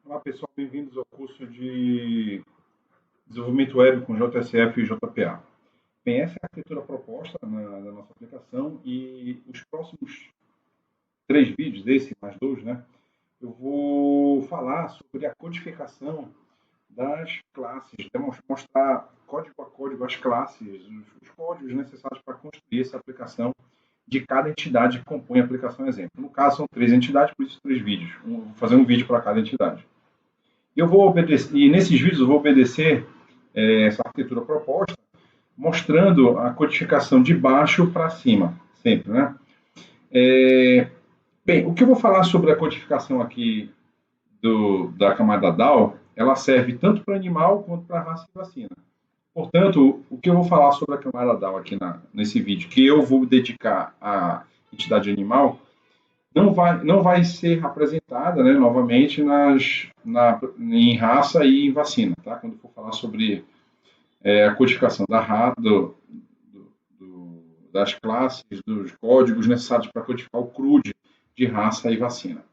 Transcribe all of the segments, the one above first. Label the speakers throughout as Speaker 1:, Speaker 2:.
Speaker 1: Olá pessoal, bem-vindos ao curso de Desenvolvimento Web com JSF e JPA. Bem, essa é a arquitetura proposta na nossa aplicação e os próximos 3 vídeos, desse mais 2, né? Eu vou falar sobre a codificação das classes, mostrar código a código as classes, os códigos necessários para construir essa aplicação de cada entidade que compõe a aplicação exemplo. No caso, são 3 entidades, por isso 3 vídeos. Vou fazer um vídeo para cada entidade. Eu vou obedecer, e nesses vídeos eu vou obedecer essa arquitetura proposta, mostrando a codificação de baixo para cima, sempre, né? Bem, o que eu vou falar sobre a codificação aqui da camada DAO, ela serve tanto para animal quanto para raça e vacina. Portanto, o que eu vou falar sobre a camada DAO aqui nesse vídeo, que eu vou dedicar à entidade animal, não vai ser apresentada, né, novamente em raça e em vacina, tá? Quando for falar sobre a codificação das classes, dos códigos necessários para codificar o CRUD de raça e vacina.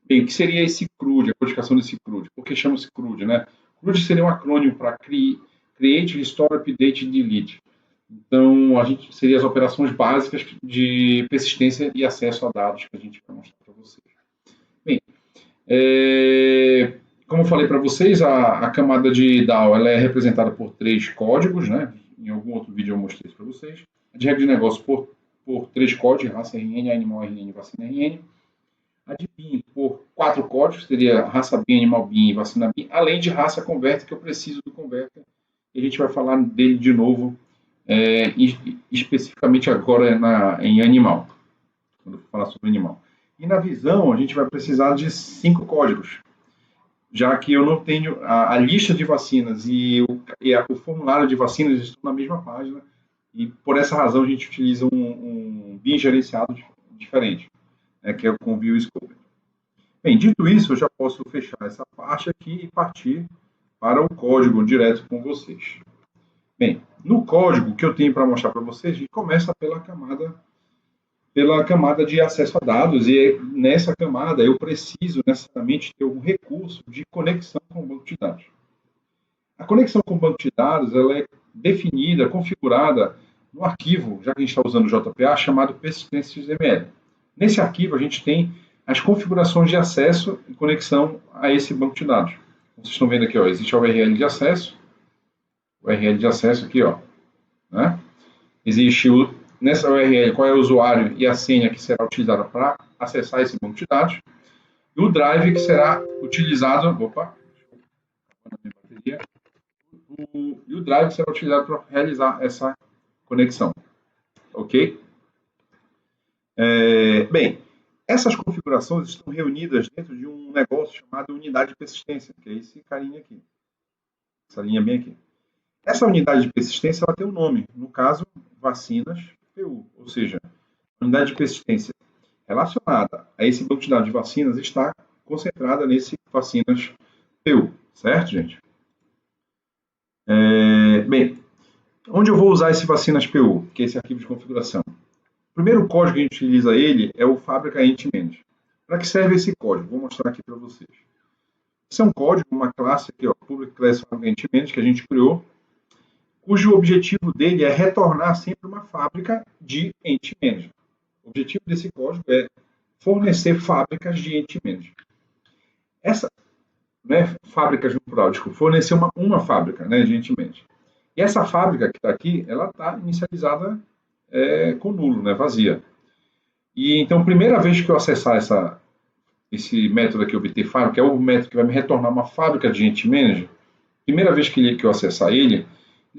Speaker 1: Bem, o que seria esse CRUD, a codificação desse CRUD? Por que chama-se CRUD, né? CRUD seria um acrônimo para Create, Restore, Update e Delete. Então, seria as operações básicas de persistência e acesso a dados que a gente vai mostrar para vocês. Bem, como eu falei para vocês, a camada de DAO ela é representada por 3 códigos, né? Em algum outro vídeo eu mostrei isso para vocês. A de regra de negócio por 3 códigos, raça RN, animal RN, vacina RN. A de BIM por 4 códigos, seria raça BIM, animal BIM e vacina BIM, além de raça converter, que eu preciso do converter. E a gente vai falar dele de novo, especificamente agora em animal, quando eu for falar sobre animal. E na visão, a gente vai precisar de 5 códigos, já que eu não tenho a lista de vacinas e o formulário de vacinas estão na mesma página, e por essa razão a gente utiliza um BIM gerenciado diferente, que é o com View Scope. Bem, dito isso, eu já posso fechar essa parte aqui e partir para o código direto com vocês. Bem, no código que eu tenho para mostrar para vocês, a gente começa pela camada de acesso a dados, e nessa camada eu preciso necessariamente ter um recurso de conexão com o banco de dados. A conexão com o banco de dados ela é definida, configurada no arquivo, já que a gente está usando o JPA, chamado persistência.xml. Nesse arquivo a gente tem as configurações de acesso e conexão a esse banco de dados. Vocês estão vendo aqui, ó, existe a URL de acesso, aqui, ó, né? Existe nessa URL qual é o usuário e a senha que será utilizada para acessar esse banco de dados, e o drive que será utilizado, e o drive que será utilizado para realizar essa conexão, ok? Bem, essas configurações estão reunidas dentro de um negócio chamado unidade de persistência, que é esse carinha aqui, essa linha bem aqui. Essa unidade de persistência ela tem um nome, no caso, vacinas PU, ou seja, a unidade de persistência relacionada a esse banco de dados de vacinas está concentrada nesse vacinas PU, certo, gente? Bem, onde eu vou usar esse vacinas PU, que é esse arquivo de configuração? O primeiro código que a gente utiliza ele é o Fábrica Ent Manage. Para que serve esse código? Vou mostrar aqui para vocês. Esse é um código, uma classe aqui, ó, Public Class Fábrica Ent Manage, que a gente criou, cujo objetivo dele é retornar sempre uma fábrica de Ent Manage. O objetivo desse código é fornecer fábricas de Ent Manage. Essa, fábricas no plural, fornecer uma fábrica, né, de Ent Manage. E essa fábrica que está aqui, ela está inicializada com nulo, né, vazia. E então, primeira vez que eu acessar esse método aqui, obter fábrica, que é o método que vai me retornar uma fábrica de Ent Manage, primeira vez que eu acessar ele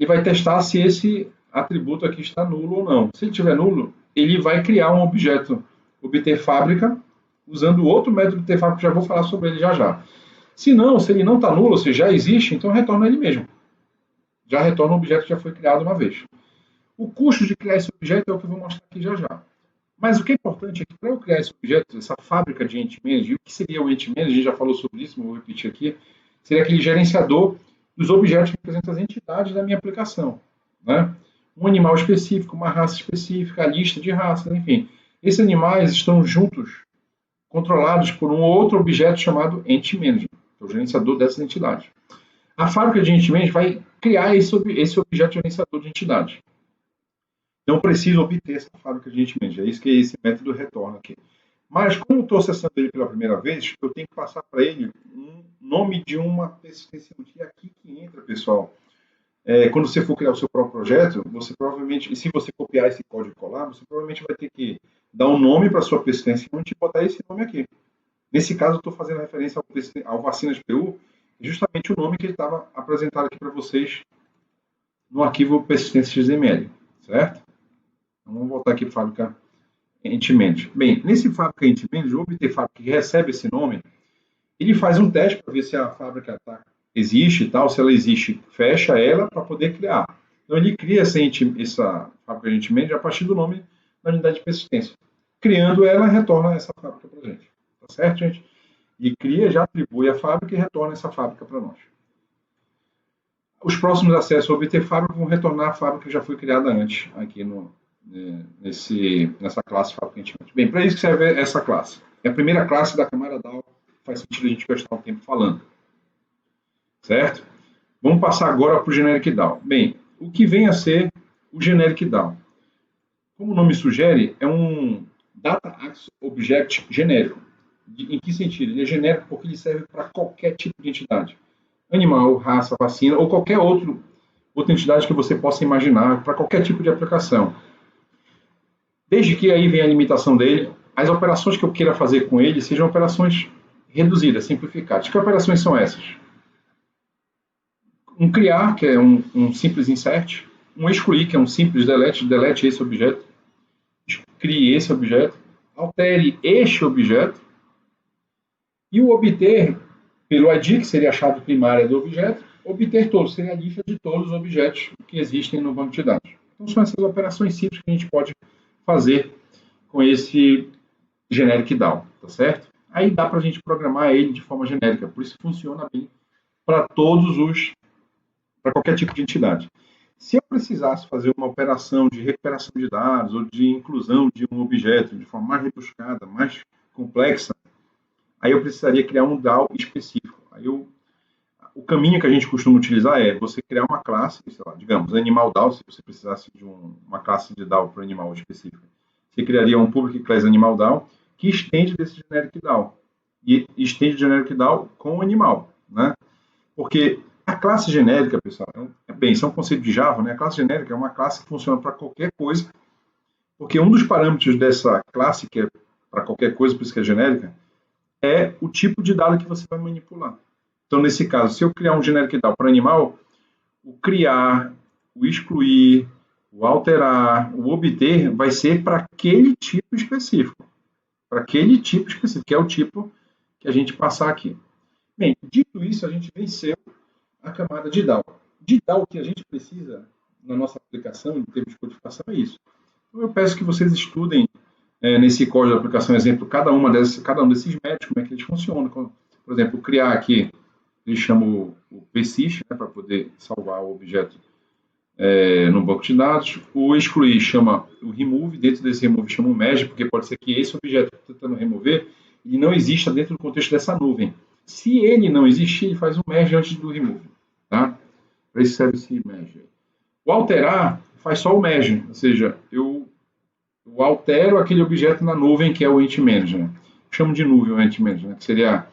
Speaker 1: vai testar se esse atributo aqui está nulo ou não. Se ele estiver nulo, ele vai criar um objeto obter fábrica usando outro método obter fábrica, que já vou falar sobre ele já. Se ele não está nulo, ou seja, já existe, então retorna ele mesmo. Já retorna um objeto que já foi criado uma vez. O custo de criar esse objeto é o que eu vou mostrar aqui já. Mas o que é importante é que para eu criar esse objeto, essa fábrica de Ent Manage, o que seria o Ent Manage, a gente já falou sobre isso, vou repetir aqui, seria aquele gerenciador dos objetos que representam as entidades da minha aplicação, né? Um animal específico, uma raça específica, a lista de raças, enfim. Esses animais estão juntos, controlados por um outro objeto chamado Ent Manage. que é o gerenciador dessas entidades. A fábrica de entidades vai criar esse objeto gerenciador de entidades. Então, preciso obter essa fábrica de entidades. É isso que esse método retorna aqui. Mas, como eu estou acessando ele pela primeira vez, eu tenho que passar para ele um nome de uma persistência. E é aqui que entra, pessoal. Quando você for criar o seu próprio projeto, você provavelmente, e se você copiar esse código e colar, você provavelmente vai ter que dar um nome para a sua persistência e botar esse nome aqui. Nesse caso, eu estou fazendo referência ao Vacinas PU, justamente o nome que ele estava apresentado aqui para vocês no arquivo persistência XML, certo? Então, vamos voltar aqui para a fábrica Entity. Bem, nesse fábrica Entity, o obter fábrica que recebe esse nome, ele faz um teste para ver se a fábrica existe e tal. Se ela existe, fecha ela para poder criar. Então, ele cria essa fábrica Entity a partir do nome da unidade de persistência. Criando ela, retorna essa fábrica para a gente. Tá certo, gente? E cria, já atribui a fábrica e retorna essa fábrica para nós. Os próximos acessos ao obter fábrica vão retornar a fábrica que já foi criada antes, aqui nessa classe fábrica Entity. Bem, para isso que serve essa classe. É a primeira classe da camada DAO, faz sentido a gente gastar um tempo falando. Certo? Vamos passar agora para o Generic DAO. Bem, o que vem a ser o Generic DAO? Como o nome sugere, é um Data Access Object genérico. Em que sentido? Ele é genérico porque ele serve para qualquer tipo de entidade. Animal, raça, vacina ou qualquer outra entidade que você possa imaginar, para qualquer tipo de aplicação. Desde que aí vem a limitação dele, as operações que eu queira fazer com ele sejam operações reduzidas, simplificadas. Que operações são essas? Um criar, que é um simples insert. Um excluir, que é um simples delete esse objeto. Crie esse objeto. Altere este objeto. E o obter, pelo ID, que seria a chave primária do objeto, obter todos, seria a lista de todos os objetos que existem no banco de dados. Então, são essas operações simples que a gente pode fazer com esse generic DAO, tá certo? Aí dá para a gente programar ele de forma genérica, por isso funciona bem para qualquer tipo de entidade. Se eu precisasse fazer uma operação de recuperação de dados ou de inclusão de um objeto de forma mais rebuscada, mais complexa, aí eu precisaria criar um DAO específico. Aí o caminho que a gente costuma utilizar é você criar uma classe, sei lá, digamos, Animal DAO, se você precisasse de uma classe de DAO para um animal específico. Você criaria um public class Animal DAO que estende desse generic DAO. E estende o generic DAO com o animal, né? Porque a classe genérica, pessoal, isso é um conceito de Java, né? A classe genérica é uma classe que funciona para qualquer coisa, porque um dos parâmetros dessa classe, que é para qualquer coisa, por isso que é genérica, é o tipo de dado que você vai manipular. Então, nesse caso, se eu criar um generic DAO para animal, o criar, o excluir, o alterar, o obter vai ser para aquele tipo específico. Para aquele tipo específico, que é o tipo que a gente passar aqui. Bem, dito isso, a gente venceu a camada de DAO. De DAO, o que a gente precisa na nossa aplicação, em termos de codificação, é isso. Então, eu peço que vocês estudem nesse código de aplicação, exemplo, cada um desses métodos, como é que eles funcionam. Por exemplo, criar aqui, eles chamam o persist, né, para poder salvar o objeto no banco de dados. O excluir chama o remove, dentro desse remove chama o merge, porque pode ser que esse objeto que está tentando remover ele não exista dentro do contexto dessa nuvem. Se ele não existir, ele faz um merge antes do remove. Tá? Para isso serve esse merge. O alterar faz só o merge, ou seja, eu altero aquele objeto na nuvem que é o Entity Manager. Né? Chamo de nuvem o Entity Manager, né? Que seria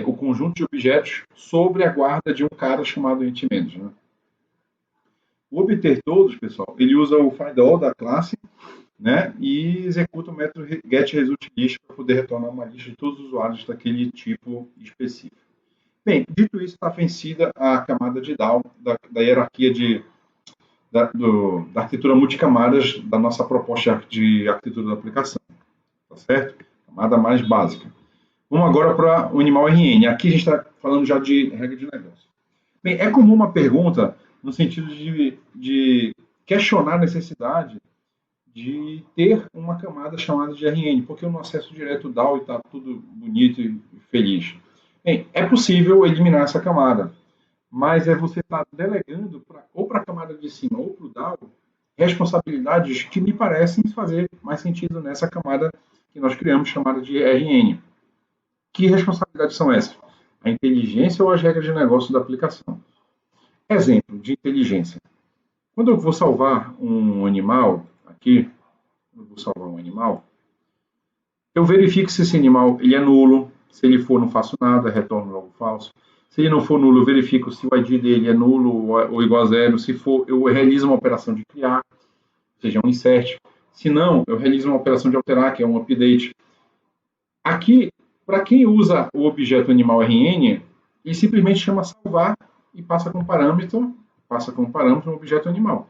Speaker 1: o conjunto de objetos sobre a guarda de um cara chamado Entity Manager. Né? O obter todos, pessoal, ele usa o find all da classe, né, e executa o método getResultList para poder retornar uma lista de todos os usuários daquele tipo específico. Bem, dito isso, está vencida a camada de DAO da hierarquia da arquitetura multicamadas da nossa proposta de arquitetura da aplicação. Tá certo? Camada mais básica. Vamos agora para o animal RN. Aqui a gente está falando já de regra de negócio. Bem, é comum uma pergunta no sentido de questionar a necessidade de ter uma camada chamada de RN, porque eu não acesso direto o DAO e está tudo bonito e feliz. Bem, é possível eliminar essa camada, mas você está delegando ou para a camada de cima ou para o DAO responsabilidades que me parecem fazer mais sentido nessa camada que nós criamos, chamada de RN. Que responsabilidades são essas? A inteligência ou as regras de negócio da aplicação. Exemplo de inteligência. Quando eu vou salvar um animal, aqui, eu vou salvar um animal, eu verifico se esse animal ele é nulo. Se ele for, não faço nada, retorno logo falso. Se ele não for nulo, eu verifico se o ID dele é nulo ou igual a zero. Se for, eu realizo uma operação de criar, ou seja, um insert. Se não, eu realizo uma operação de alterar, que é um update. Aqui, para quem usa o objeto animal RN, ele simplesmente chama salvar e passa como parâmetro um objeto animal.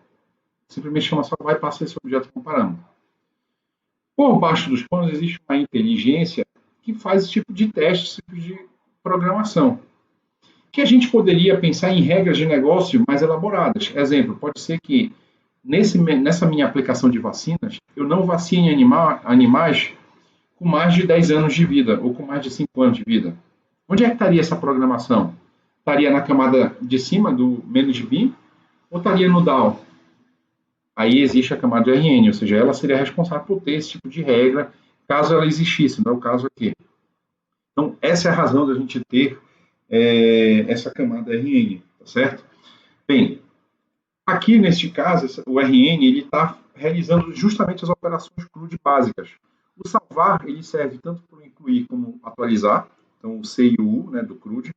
Speaker 1: Simplesmente chama salvar e passa esse objeto como parâmetro. Por baixo dos panos existe uma inteligência que faz esse tipo de teste, esse tipo de programação. Que a gente poderia pensar em regras de negócio mais elaboradas. Exemplo, pode ser que nessa minha aplicação de vacinas, eu não vacine animais com mais de 10 anos de vida ou com mais de 5 anos de vida. Onde é que estaria essa programação? Estaria na camada de cima do -bin ou estaria no DAO? Aí existe a camada de RN, ou seja, ela seria responsável por ter esse tipo de regra, caso ela existisse, não é o caso aqui. Então, essa é a razão da gente ter essa camada RN, tá certo? Bem, aqui neste caso, o RN ele está realizando justamente as operações CRUD básicas. O salvar ele serve tanto para incluir como atualizar, então o C e o U, né, do CRUD.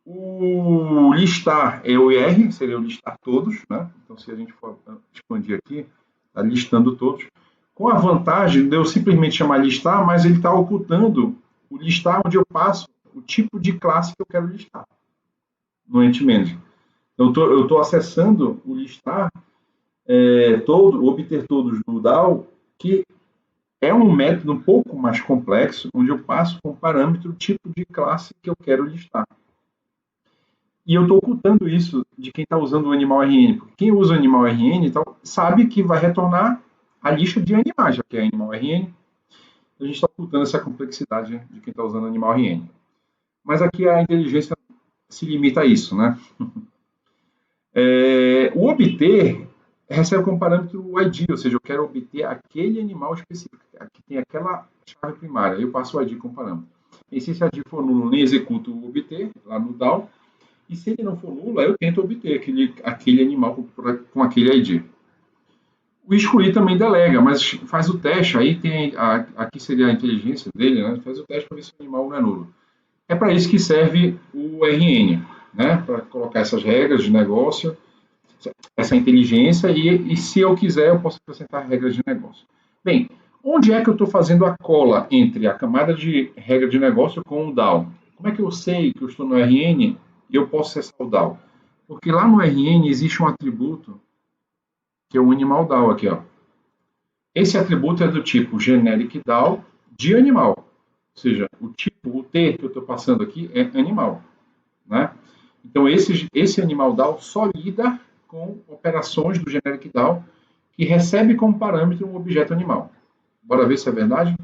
Speaker 1: O listar é o IR, seria o listar todos, né? Então, se a gente for expandir aqui, está listando todos. Com a vantagem de eu simplesmente chamar listar, mas ele está ocultando o listar onde eu passo o tipo de classe que eu quero listar no Entity Manager. Então, eu estou acessando o listar obter todos no DAO, que é um método um pouco mais complexo, onde eu passo como parâmetro o tipo de classe que eu quero listar. E eu estou ocultando isso de quem está usando o animal RN, porque quem usa o animal RN sabe que vai retornar a lista de animais, já que é animal RN. A gente está ocultando essa complexidade de quem está usando o animal RN. Mas aqui a inteligência se limita a isso, né? O obter recebe como parâmetro o ID, ou seja, eu quero obter aquele animal específico, que tem aquela chave primária, eu passo o ID como parâmetro. E se esse ID for nulo, nem executo o obter, lá no DAO, e se ele não for nulo, eu tento obter aquele animal com aquele ID. O excluir também delega, mas faz o teste, aí tem aqui seria a inteligência dele, né? Faz o teste para ver se o animal não é nulo. É para isso que serve o RN, né? Para colocar essas regras de negócio, essa inteligência, e se eu quiser, eu posso acrescentar regras de negócio. Bem, onde é que eu estou fazendo a cola entre a camada de regra de negócio com o DAO? Como é que eu sei que eu estou no RN e eu posso acessar o DAO? Porque lá no RN existe um atributo que é o animal DAO aqui, ó. Esse atributo é do tipo generic DAO de animal. Ou seja, o tipo, o T que eu estou passando aqui é animal, né? Então, esse animal DAO só lida com operações do generic DAO que recebe como parâmetro um objeto animal. Bora ver se é verdade?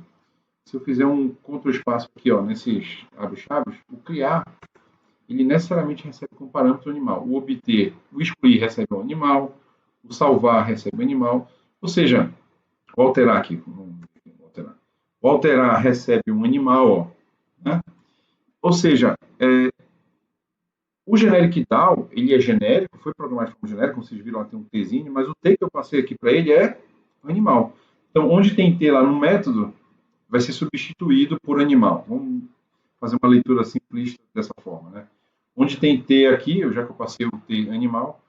Speaker 1: Se eu fizer um Ctrl espaço aqui, ó, nesses abos-chaves, o criar, ele necessariamente recebe como parâmetro animal. O obter, o excluir recebe um animal, o salvar recebe um animal. Ou seja, vou alterar aqui. O alterar recebe um animal, ó, né? Ou seja, o generic DAO, ele é genérico, foi programado como genérico, como vocês viram lá tem um Tzinho, mas o T que eu passei aqui para ele é animal. Então, onde tem T lá no método, vai ser substituído por animal. Vamos fazer uma leitura simplista dessa forma, né? Onde tem T aqui, já que eu passei o T animal,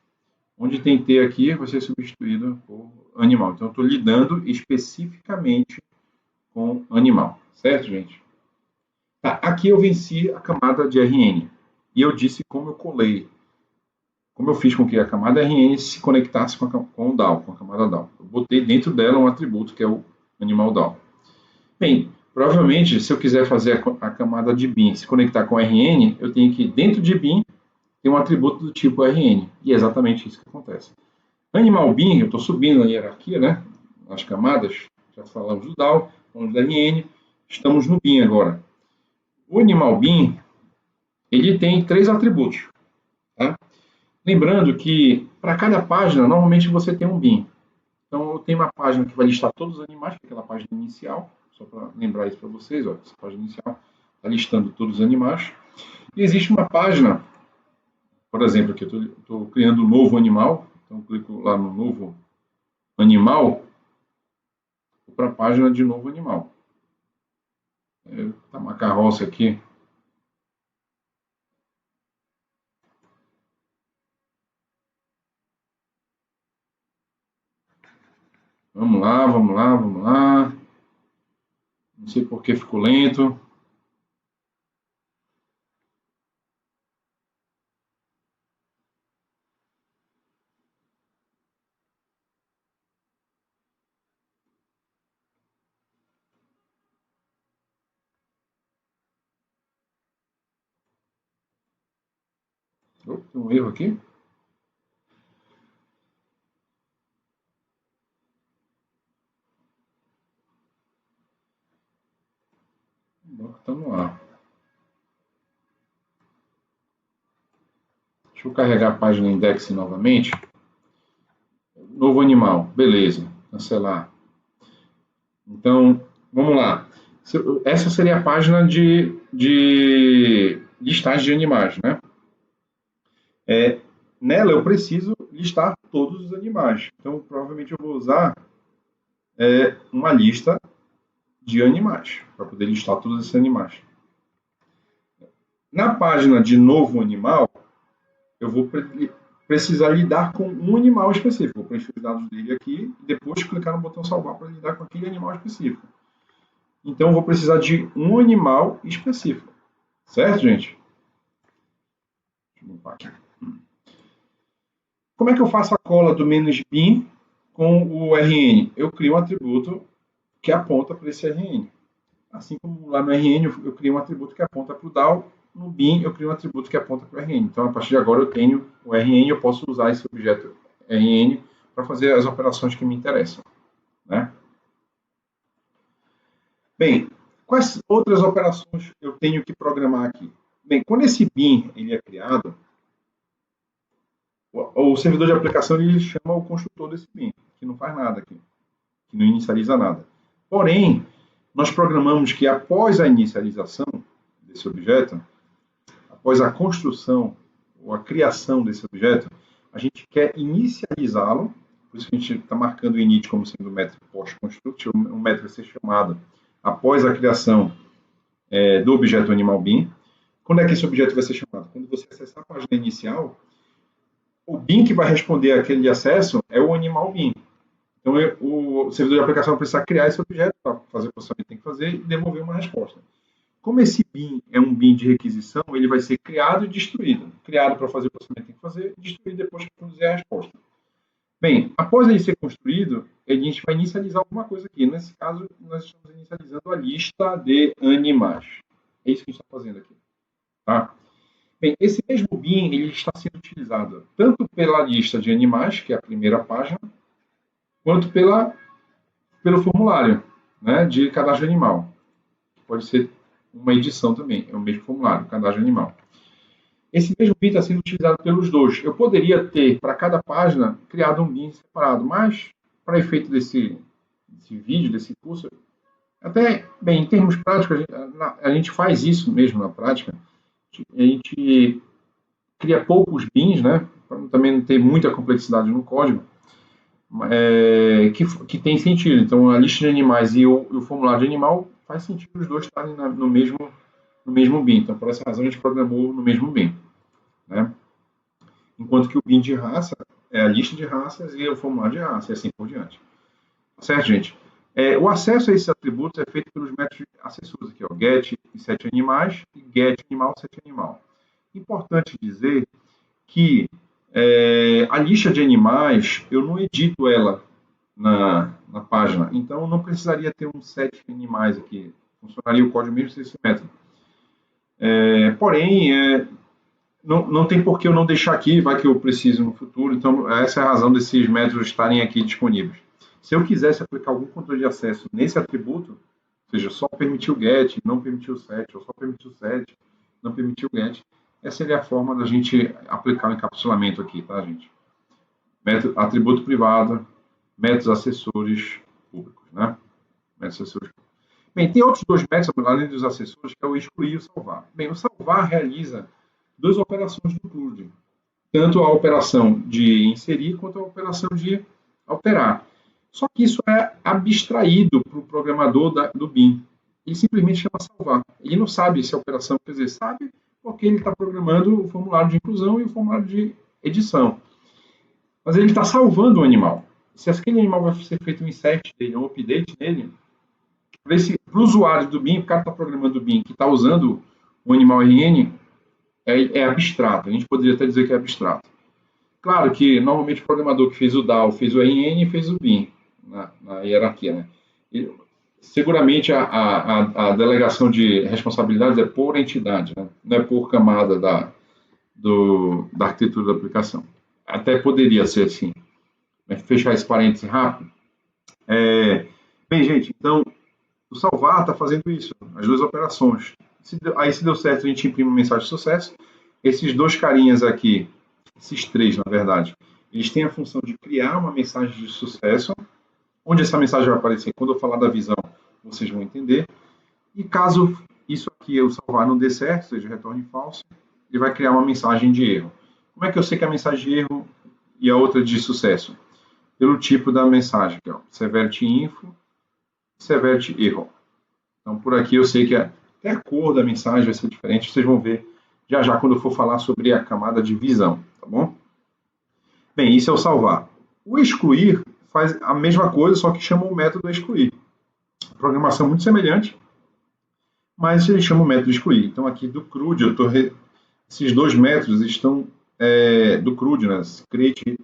Speaker 1: onde tem T aqui, vai ser substituído por animal. Então, eu estou lidando especificamente com animal. Certo, gente? Tá, aqui eu venci a camada de RN. E eu disse como eu colei. Como eu fiz com que a camada RN se conectasse com o DAO, com a camada DAO. Eu botei dentro dela um atributo que é o animal DAO. Bem, provavelmente, se eu quiser fazer a camada de bin se conectar com RN, eu tenho que, dentro de bin, ter um atributo do tipo RN. E é exatamente isso que acontece. Animal bin, eu estou subindo na hierarquia, né? Nas camadas, já falamos do DAO, falamos do RN, estamos no bin agora. O animal bin, ele tem 3 atributos. Tá? Lembrando que, para cada página, normalmente você tem um bin. Então, eu tenho uma página que vai listar todos os animais, que é aquela página inicial, só para lembrar isso para vocês, ó, essa página inicial. está listando todos os animais. E existe uma página, por exemplo, aqui eu estou criando um novo animal, então eu clico lá no novo animal, para a página de novo animal. Está uma carroça aqui. Vamos lá, vamos lá, vamos lá. Não sei por que ficou lento. Oh, tem um erro aqui. Está no ar. Deixa eu carregar a página index novamente. Novo animal, beleza. Cancelar. Então, vamos lá. Essa seria a página de listagem de animais, né? Nela eu preciso listar todos os animais. Então, provavelmente eu vou usar uma lista de animais para poder listar todos esses animais. Na página de novo animal, eu vou precisar lidar com um animal específico. Vou preencher os dados dele aqui e depois clicar no botão salvar para lidar com aquele animal específico. Então, eu vou precisar de um animal específico. Certo, gente? Deixa eu limpar aqui. Como é que eu faço a cola do "-bin" com o RN? Eu crio um atributo que aponta para esse RN. Assim como lá no RN eu crio um atributo que aponta para o DAO, no bin eu crio um atributo que aponta para o RN. Então, a partir de agora eu tenho o RN, eu posso usar esse objeto RN para fazer as operações que me interessam, né? Bem, quais outras operações eu tenho que programar aqui? Bem, quando esse bin ele é criado, o servidor de aplicação ele chama o construtor desse bin, que não faz nada aqui, que não inicializa nada. Porém, nós programamos que após a inicialização desse objeto, após a construção ou a criação desse objeto, a gente quer inicializá-lo, por isso que a gente está marcando o init como sendo um método post-construct, um método a ser chamado após a criação do objeto animal bin. Quando é que esse objeto vai ser chamado? Quando você acessar a página inicial, o bin que vai responder aquele acesso é o animal bin. Então, o servidor de aplicação vai precisar criar esse objeto para fazer o processamento que tem que fazer e devolver uma resposta. Como esse bin é um bin de requisição, ele vai ser criado e destruído. Criado para fazer o processamento que tem que fazer, e destruído depois para produzir a resposta. Bem, após ele ser construído, a gente vai inicializar alguma coisa aqui. Nesse caso, nós estamos inicializando a lista de animais. É isso que a gente está fazendo aqui. Tá? Bem, esse mesmo bin ele está sendo utilizado tanto pela lista de animais, que é a primeira página, quanto pelo formulário, né, de cadastro animal. Pode ser uma edição também, é o mesmo formulário, cadastro animal. Esse mesmo bin está sendo utilizado pelos dois. Eu poderia ter, para cada página, criado um bin separado, mas, para efeito desse vídeo, desse curso, até, bem, em termos práticos, a gente faz isso mesmo na prática. A gente cria poucos bins, né, para também não ter muita complexidade no código, que tem sentido. Então, a lista de animais e o formulário de animal faz sentido os dois estarem no mesmo bin. Então, por essa razão, a gente programou no mesmo bin, né? Enquanto que o bin de raça é a lista de raças e o formulário de raça, e assim por diante. Certo, gente? O acesso a esses atributos é feito pelos métodos acessórios aqui, ó, get e set animais e get animal, set animal. Importante dizer que a lista de animais, eu não edito ela na página, então eu não precisaria ter um set de animais aqui. Funcionaria o código mesmo sem esse método. Porém, não tem por que eu não deixar aqui, vai que eu preciso no futuro. Então, essa é a razão desses métodos estarem aqui disponíveis. Se eu quisesse aplicar algum controle de acesso nesse atributo, ou seja, só permitir o get, não permitir o set, ou só permitir o set, não permitir o get, essa seria a forma da gente aplicar o encapsulamento aqui, tá, gente? Atributo privado, métodos acessórios públicos, né? Métodos acessórios públicos. Bem, tem outros dois métodos, além dos acessórios, que é o excluir e o salvar. Bem, o salvar realiza duas operações do CRUD, tanto a operação de inserir quanto a operação de alterar. Só que isso é abstraído para o programador do BIM. Ele simplesmente chama salvar. Ele não sabe se a operação, quer dizer, sabe porque ele está programando o formulário de inclusão e o formulário de edição. Mas ele está salvando o animal. Se aquele animal vai ser feito um insert dele, um update nele, para o usuário do BIM, o cara está programando o BIM, que está usando o animal RN, é abstrato. A gente poderia até dizer que é abstrato. Claro que, normalmente, o programador que fez o DAO fez o RN e fez o BIM, na hierarquia. Né? E, seguramente, a delegação de responsabilidades é por entidade, né? Não é por camada da arquitetura da aplicação. Até poderia ser assim. Mas fechar esse parêntese rápido. Bem, gente, então, o salvar está fazendo isso, as duas operações. Aí, se deu certo, a gente imprime uma mensagem de sucesso. Esses dois carinhas aqui, esses três, na verdade, eles têm a função de criar uma mensagem de sucesso. Onde essa mensagem vai aparecer? Quando eu falar da visão, vocês vão entender. E caso isso aqui, eu salvar, não dê certo, seja retorne falso, ele vai criar uma mensagem de erro. Como é que eu sei que a mensagem de erro e a outra de sucesso? Pelo tipo da mensagem, que é o Severt Info, Severt Error. Então, por aqui eu sei que até a cor da mensagem vai ser diferente, vocês vão ver já já quando eu for falar sobre a camada de visão, tá bom? Bem, isso é o salvar. O excluir faz a mesma coisa, só que chama o método excluir. Programação muito semelhante, mas ele chama o método excluir. Então, aqui do CRUD, esses dois métodos estão do CRUD, né? Create,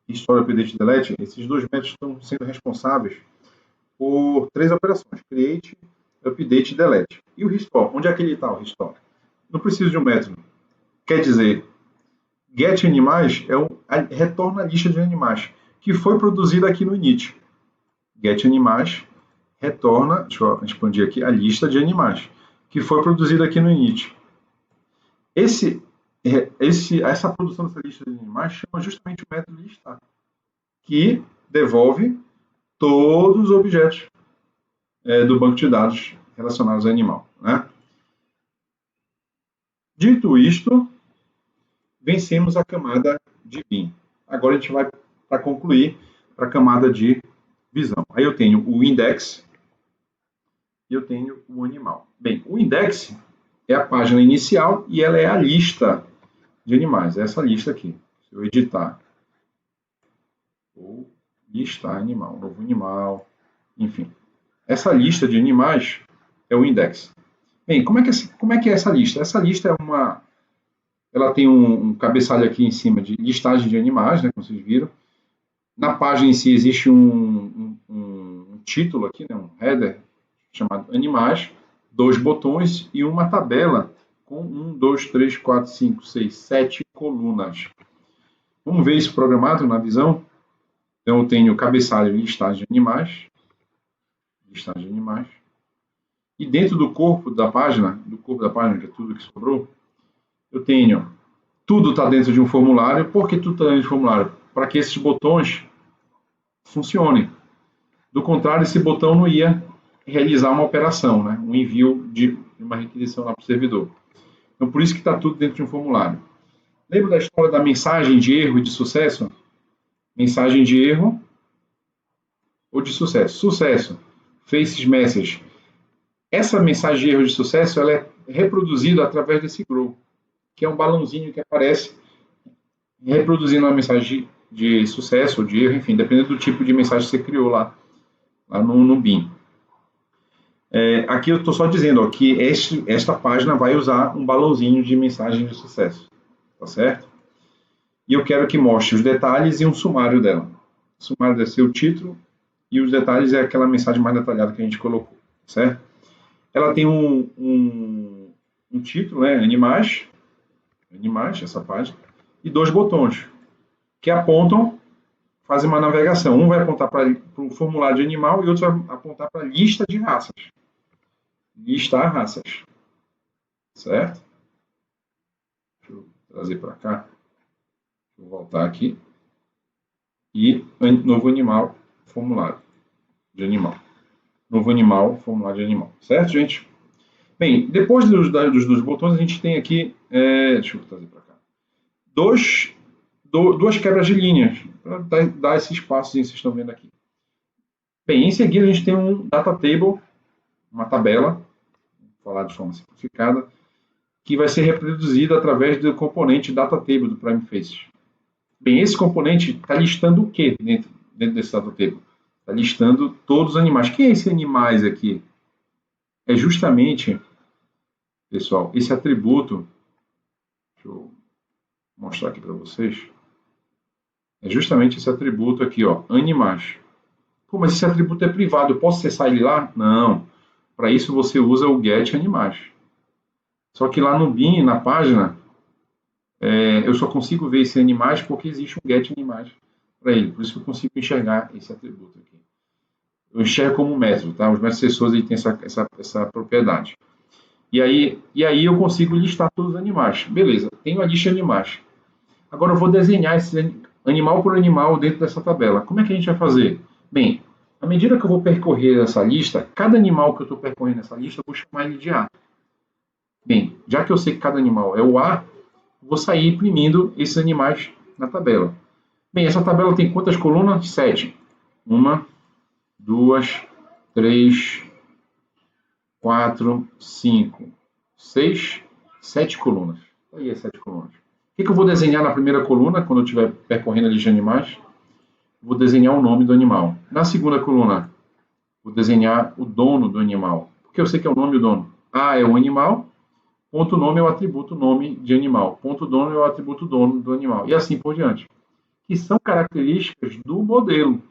Speaker 1: Restore, Update, Delete. Esses dois métodos estão sendo responsáveis por três operações: Create, Update e Delete. E o Restore? Onde é que ele está, o Restore? Não precisa de um método. Quer dizer, get animais retorna a lista de animais que foi produzida aqui no init. Get animais retorna, deixa eu expandir aqui, a lista de animais que foi produzida aqui no init. Essa produção dessa lista de animais chama justamente o método listar, que devolve todos os objetos do banco de dados relacionados ao animal. Né? Dito isto, vencemos a camada de BIM. Agora a gente vai, para concluir, para a camada de visão. Aí eu tenho o index e eu tenho o animal. Bem, o index é a página inicial e ela é a lista de animais. É essa lista aqui. Se eu editar, ou listar animal, novo animal, enfim. Essa lista de animais é o index. Bem, como é que é essa lista? Essa lista ela tem um cabeçalho aqui em cima de listagem de animais, né, como vocês viram. Na página em si existe um título aqui, né, um header chamado animais, 2 botões e uma tabela com 1, 2, 3, 4, 5, 6, 7 colunas. Vamos ver isso programado na visão? Então eu tenho cabeçalho listagem de animais, e dentro do corpo da página, que é tudo que sobrou, eu tenho, tudo está dentro de um formulário. Por que tudo está dentro de um formulário? Para que esses botões funcionem. Do contrário, esse botão não ia realizar uma operação, né? Um envio de uma requisição lá para o servidor. Então, por isso que está tudo dentro de um formulário. Lembra da história da mensagem de erro e de sucesso? Mensagem de erro ou de sucesso? Sucesso. Faces message. Essa mensagem de erro de sucesso ela é reproduzida através desse grow, que é um balãozinho que aparece reproduzindo uma mensagem de sucesso ou de erro, enfim, dependendo do tipo de mensagem que você criou lá no BIM. Aqui eu estou só dizendo que esta página vai usar um balãozinho de mensagem de sucesso, tá certo? E eu quero que mostre os detalhes e um sumário dela. O sumário deve ser o título e os detalhes é aquela mensagem mais detalhada que a gente colocou, certo? Ela tem um título, né, animais, essa página, e 2 botões que apontam, fazem uma navegação. Um vai apontar para o formulário de animal e outro vai apontar para a lista de raças. Listar raças. Certo? Deixa eu trazer para cá. Vou voltar aqui. E novo animal, formulário de animal. novo animal, formulário de animal. Certo, gente? Bem, depois dos botões, a gente tem aqui, deixa eu trazer para cá, duas quebras de linhas, para dar esse espaço que vocês estão vendo aqui. Bem, em seguida a gente tem um data table, uma tabela, vou falar de forma simplificada, que vai ser reproduzida através do componente data table do Prime Faces. Bem, esse componente está listando o que dentro desse data table? Está listando todos os animais. Quem é esse animais aqui? É justamente, pessoal, esse atributo, deixa eu mostrar aqui para vocês, é justamente esse atributo aqui, ó, animais. Pô, mas esse atributo é privado, eu posso acessar ele lá? Não. Para isso você usa o get animais. Só que lá no bin, na página, eu só consigo ver esse animais porque existe um get animais para ele. Por isso que eu consigo enxergar esse atributo aqui. Eu enxergo como um método, tá? Os métodos sensores têm essa propriedade. E aí eu consigo listar todos os animais. Beleza, tenho a lista de animais. Agora eu vou desenhar esse animal por animal dentro dessa tabela. Como é que a gente vai fazer? Bem, à medida que eu vou percorrer essa lista, cada animal que eu estou percorrendo nessa lista, eu vou chamar ele de A. Bem, já que eu sei que cada animal é o A, vou sair imprimindo esses animais na tabela. Bem, essa tabela tem quantas colunas? 7. 1, 2, 3, 4, 5, 6, 7 colunas. Aí é 7 colunas. O que eu vou desenhar na primeira coluna, quando eu estiver percorrendo a lista de animais? Vou desenhar o nome do animal. Na segunda coluna, vou desenhar o dono do animal. Porque eu sei que é o nome e o dono. A é o animal, ponto nome é o atributo nome de animal, ponto dono é o atributo dono do animal, e assim por diante. Que são características do modelo,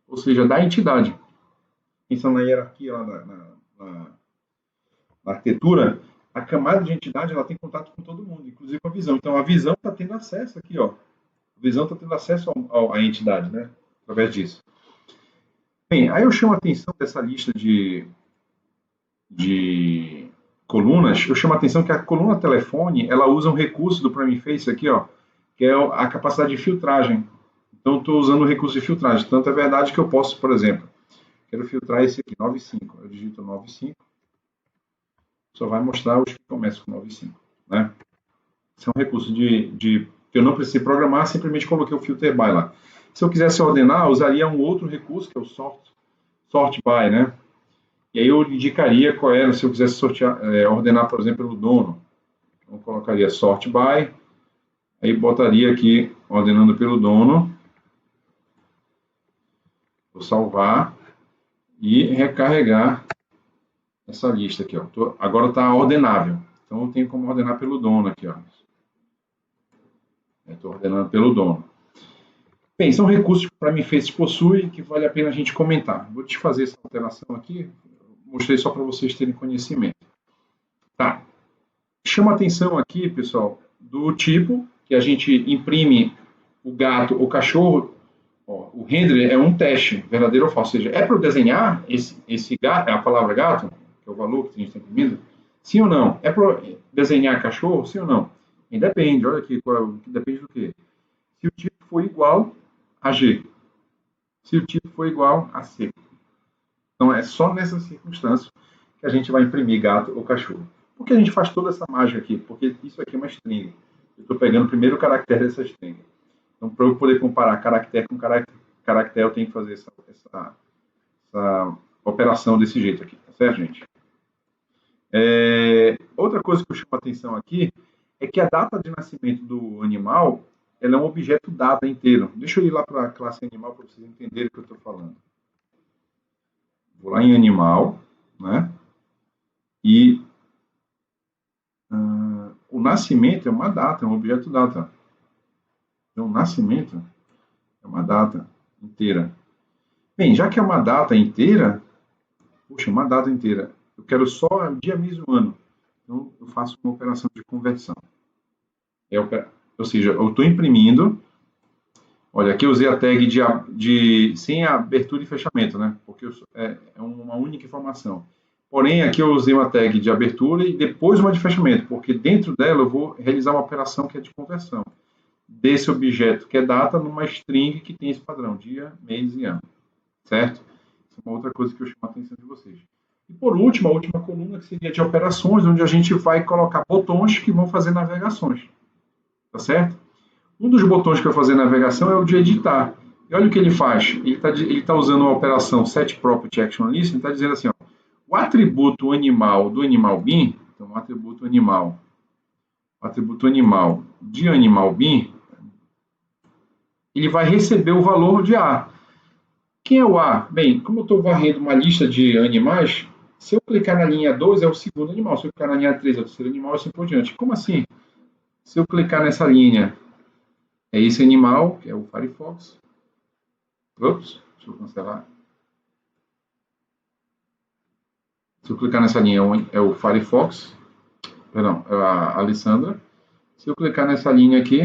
Speaker 1: ou seja, da entidade. Pensando na hierarquia lá na arquitetura, a camada de entidade ela tem contato com todo mundo, inclusive com a visão. Então a visão está tendo acesso aqui, ó. A visão está tendo acesso à entidade, né? Através disso. Bem, aí eu chamo a atenção dessa lista de colunas, eu chamo a atenção que a coluna telefone, ela usa um recurso do Prime Face aqui, ó, que é a capacidade de filtragem. Então, estou usando o recurso de filtragem. Tanto é verdade que eu posso, por exemplo, quero filtrar esse aqui, 95. Eu digito 95, só vai mostrar os que começam com 95, né? Esse é um recurso que eu não precisei programar, simplesmente coloquei o filter by lá. Se eu quisesse ordenar, eu usaria um outro recurso, que é o sort by, né? E aí eu indicaria qual era, se eu quisesse ordenar, por exemplo, pelo dono. Então, eu colocaria sort by, aí botaria aqui, ordenando pelo dono. Vou salvar e recarregar essa lista aqui, ó. Agora está ordenável. Então eu tenho como ordenar pelo dono aqui, ó. Estou ordenando pelo dono. Bem, são recursos que o Prime Faces possui que vale a pena a gente comentar. Vou te fazer essa alteração aqui. Mostrei só para vocês terem conhecimento. Tá. Chama atenção aqui, pessoal, do tipo que a gente imprime o gato ou cachorro. Ó, o render é um teste, verdadeiro ou falso. Ou seja, é para eu desenhar esse gato, a palavra gato, que é o valor que a gente está imprimindo? Sim ou não? É para eu desenhar cachorro? Sim ou não? E depende, olha aqui, depende do quê? Se o tipo for igual a G. Se o tipo for igual a C. Então, é só nessa circunstância que a gente vai imprimir gato ou cachorro. Por que a gente faz toda essa mágica aqui? Porque isso aqui é uma string. Eu estou pegando o primeiro caractere dessa string. Então, para eu poder comparar caractere com caractere, eu tenho que fazer essa operação desse jeito aqui. Tá certo, gente? Outra coisa que eu chamo a atenção aqui é que a data de nascimento do animal ela é um objeto data inteiro. Deixa eu ir lá para a classe animal para vocês entenderem o que eu estou falando. Vou lá em animal, né? E o nascimento é uma data, é um objeto data. Então, o nascimento é uma data inteira. Bem, já que é uma data inteira, puxa, uma data inteira, eu quero só o dia, mês e o ano. Então, eu faço uma operação de conversão. Ou seja, eu estou imprimindo. Olha, aqui eu usei a tag sem abertura e fechamento, né? Porque é uma única informação. Porém, aqui eu usei uma tag de abertura e depois uma de fechamento, porque dentro dela eu vou realizar uma operação que é de conversão desse objeto, que é data, numa string que tem esse padrão, dia, mês e ano. Certo? Essa é uma outra coisa que eu chamo a atenção de vocês. E por último, a última coluna, que seria de operações, onde a gente vai colocar botões que vão fazer navegações. Tá certo? Um dos botões que vai fazer navegação é o de editar. E olha o que ele faz. Ele tá usando a operação setPropertyActionList. Ele está dizendo assim, ó, o atributo animal do animal bin, então o atributo animal de animal bin, ele vai receber o valor de A. Quem é o A? Bem, como eu estou varrendo uma lista de animais, se eu clicar na linha 2 é o segundo animal, se eu clicar na linha 3 é o terceiro animal, e assim por diante. Como assim? Se eu clicar nessa linha, é esse animal, que é o Firefox. Ops, deixa eu cancelar. Se eu clicar nessa linha, é o Firefox. Perdão, é a Alessandra. Se eu clicar nessa linha aqui,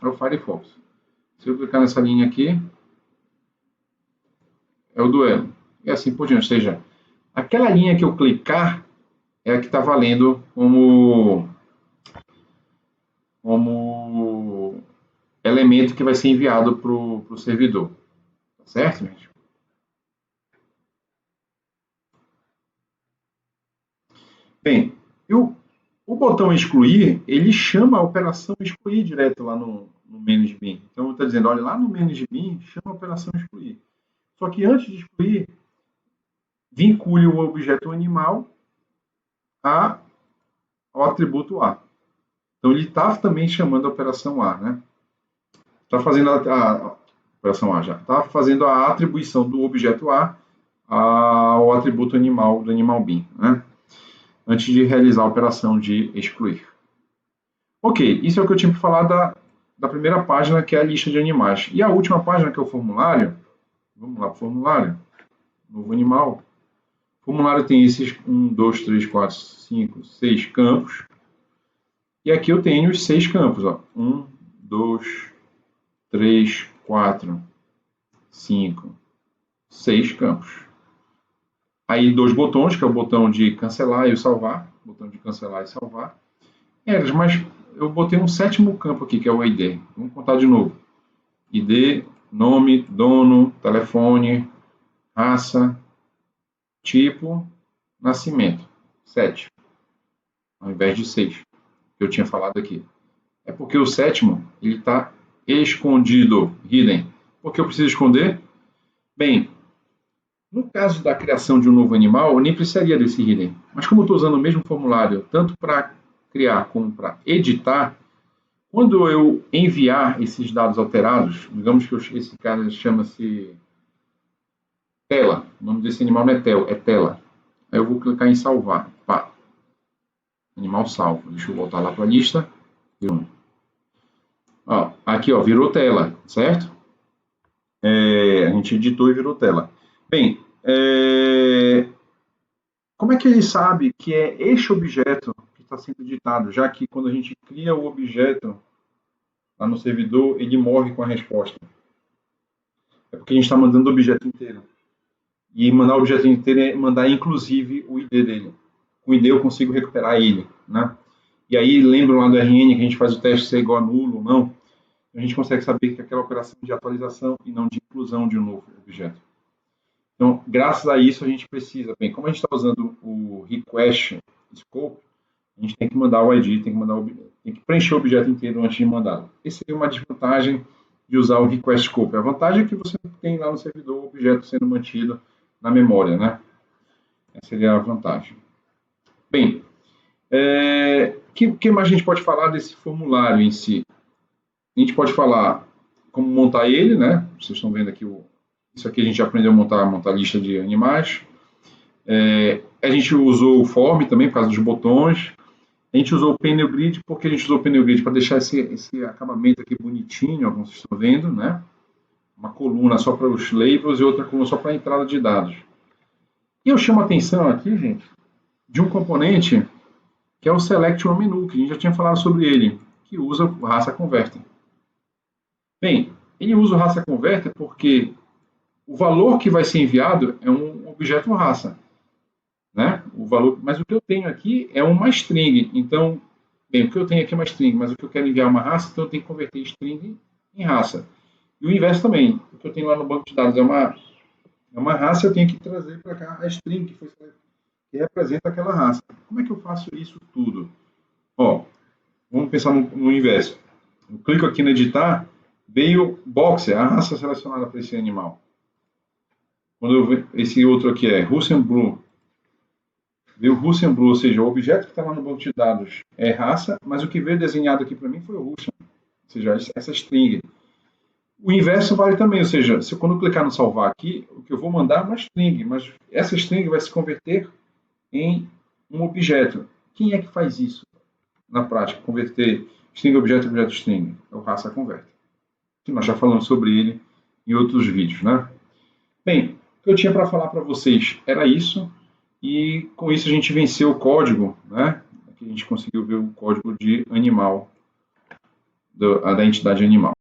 Speaker 1: é o Firefox. Se eu clicar nessa linha aqui, é o Duelo. E assim por diante. Ou seja, aquela linha que eu clicar é a que está valendo como elemento que vai ser enviado para o servidor. Tá certo, gente? Bem, o botão excluir, ele chama a operação excluir direto lá no ManageBin. Então, está dizendo, olha, lá no ManageBin, chama a operação excluir. Só que antes de excluir, vincule o objeto animal ao atributo A. Então, ele está também chamando a operação A, né? Está fazendo a operação A já. Está fazendo a atribuição do objeto A ao atributo animal do animal bin, né? Antes de realizar a operação de excluir. Ok, isso é o que eu tinha para falar da primeira página, que é a lista de animais. E a última página, que é o formulário. Vamos lá para o formulário. Novo animal. O formulário tem esses 1, 2, 3, 4, 5, 6 campos. E aqui eu tenho os 6 campos. Ó. 1, 2, 3, 4, 5, 6 campos. Aí 2 botões, que é o botão de cancelar e o salvar. Botão de cancelar e salvar. Mas eu botei um 7º campo aqui, que é o ID. Vamos contar de novo. ID, nome, dono, telefone, raça, tipo, nascimento. 7. Ao invés de 6, que eu tinha falado aqui. É porque o 7º, ele está escondido, hidden. Por que eu preciso esconder? Bem, no caso da criação de um novo animal, eu nem precisaria desse hidden. Mas como eu estou usando o mesmo formulário, tanto para criar como para editar, quando eu enviar esses dados alterados, digamos que esse cara chama-se tela, o nome desse animal não é tela. Aí eu vou clicar em salvar. Pá. Animal salvo. Deixa eu voltar lá para a lista. Ó, aqui, ó, virou tela, certo? A gente editou e virou tela. Bem, como é que ele sabe que é este objeto que está sendo editado, já que quando a gente cria o objeto lá no servidor, ele morre com a resposta? É porque a gente está mandando o objeto inteiro. E mandar o objeto inteiro é mandar, inclusive, o ID dele. Com o ID eu consigo recuperar ele, né? E aí, lembram lá do RN que a gente faz o teste se é igual a nulo ou não? A gente consegue saber que aquela operação de atualização e não de inclusão de um novo objeto. Então, graças a isso, a gente precisa, bem, como a gente está usando o request scope, a gente tem que mandar o ID, tem que preencher o objeto inteiro antes de mandá-lo. Essa é uma desvantagem de usar o request scope. A vantagem é que você tem lá no servidor o objeto sendo mantido na memória, né? Essa seria a vantagem. Bem, que mais a gente pode falar desse formulário em si? A gente pode falar como montar ele, né? Vocês estão vendo aqui isso aqui a gente já aprendeu a montar lista de animais. A gente usou o form também por causa dos botões. A gente usou o panel grid, porque a gente usou o panel grid para deixar esse acabamento aqui bonitinho, como vocês estão vendo, né? Uma coluna só para os labels e outra coluna só para a entrada de dados. E eu chamo a atenção aqui, gente, de um componente que é o Selection Menu, que a gente já tinha falado sobre ele, que usa o Raça Converter. Bem, ele usa o Raça Converter porque o valor que vai ser enviado é um objeto raça, né? Mas o que eu tenho aqui é uma string. Então, bem, o que eu tenho aqui é uma string, mas o que eu quero enviar é uma raça, então eu tenho que converter string em raça. E o inverso também. O que eu tenho lá no banco de dados é uma raça, eu tenho que trazer para cá a string que representa aquela raça. Como é que eu faço isso tudo? Ó, vamos pensar no inverso. Eu clico aqui no editar, veio boxer, a raça selecionada para esse animal. Quando eu ver esse outro aqui é Russian Blue, veio Russian Blue, ou seja, o objeto que está lá no banco de dados é raça, mas o que veio desenhado aqui para mim foi o Russian, ou seja, essa string. O inverso vale também, ou seja, se eu, quando eu clicar no salvar aqui, o que eu vou mandar é uma string, mas essa string vai se converter em um objeto. Quem é que faz isso na prática? Converter string objeto objeto string? É o raça convert. Que nós já falamos sobre ele em outros vídeos, né? Bem, o que eu tinha para falar para vocês era isso, e com isso a gente venceu o código, né? Aqui a gente conseguiu ver o código de animal, da entidade animal.